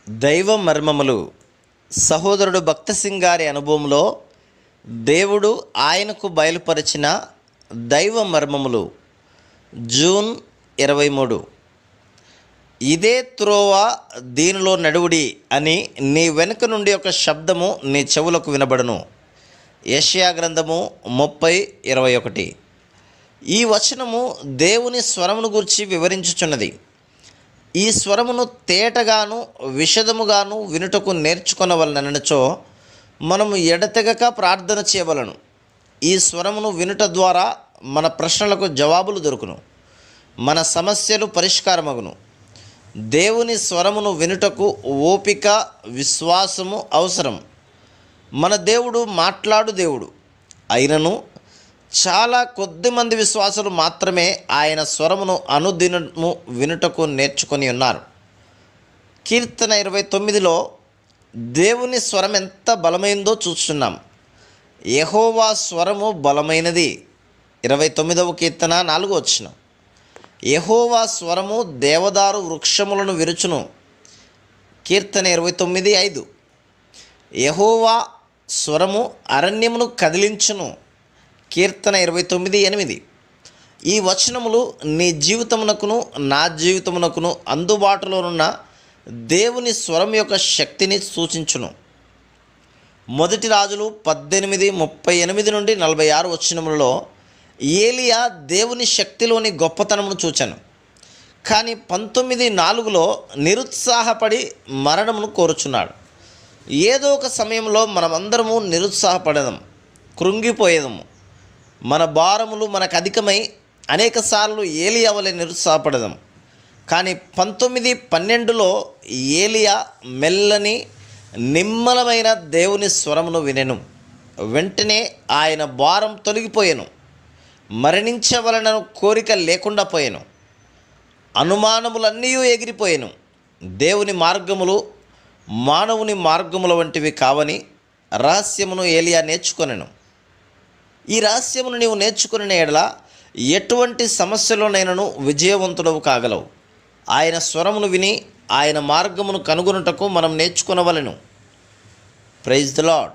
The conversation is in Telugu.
దైవ మర్మములు. సహోదరుడు భక్త సింగ్ గారి అనుభవంలో దేవుడు ఆయనకు బయలుపరిచిన దైవ మర్మములు. జూన్ 23. ఇదే త్రోవ, దీనిలో నడువుడి అని నీ వెనుక నుండి ఒక శబ్దము నీ చెవులకు వినబడును. యెషయా గ్రంథము 30:21. ఈ వచనము దేవుని స్వరమును గూర్చి వివరించుచున్నది. ఈ స్వరమును తేటగాను విషదముగాను వినుటకు నేర్చుకొనవలనచో మనము ఎడతెగక ప్రార్థన చేయవలను. ఈ స్వరమును వినుట ద్వారా మన ప్రశ్నలకు జవాబులు దొరుకును, మన సమస్యలు పరిష్కారమగును. దేవుని స్వరమును వినుటకు ఓపిక, విశ్వాసము అవసరం. మన దేవుడు మాట్లాడు దేవుడు అయినను చాలా కొద్ది మంది విశ్వాసులు మాత్రమే ఆయన స్వరమును అనుదినము వినుటకు నేర్చుకొని ఉన్నారు. కీర్తన 29లో దేవుని స్వరం ఎంత బలమైందో చూస్తున్నాం. యెహోవా స్వరము బలమైనది. 29వ కీర్తన 4వ వచనం. యెహోవా స్వరము దేవదారు వృక్షములను విరుచును. కీర్తన 29:5. యెహోవా స్వరము అరణ్యమును కదిలించును. కీర్తన 29:8. ఈ వచనములు నీ జీవితమునకును నా జీవితమునకును అందుబాటులోనున్న దేవుని స్వరం యొక్క శక్తిని సూచించును. మొదటి రాజులు 18:38 నుండి 46 వచనములలో ఏలియా దేవుని శక్తిలోని గొప్పతనమును చూచాను. కానీ 19:4లో నిరుత్సాహపడి మరణమును కోరుచున్నాడు. ఏదో ఒక సమయంలో మనమందరము నిరుత్సాహపడదాం, కృంగిపోయేదము. మన భారములు మనకు అధికమై అనేకసార్లు ఏలియా వలె నిరుత్సాహపడదాం. కానీ 19:12లో ఏలియా మెల్లని నిమ్మలమైన దేవుని స్వరమును వినెను. వెంటనే ఆయన భారం తొలగిపోయాను, మరణించవలనను కోరిక లేకుండా పోయాను, అనుమానములన్నీ ఎగిరిపోయాను. దేవుని మార్గములు మానవుని మార్గముల వంటివి కావని రహస్యమును ఏలియా నేర్చుకొనెను. ఈ రహస్యమును నీవు నేర్చుకునే ఎడల ఎటువంటి సమస్యలోనైనను విజయవంతుడవు కాగలవు. ఆయన స్వరమును విని ఆయన మార్గమును కనుగొనుటకు మనం నేర్చుకొనవలెను. Praise the lord.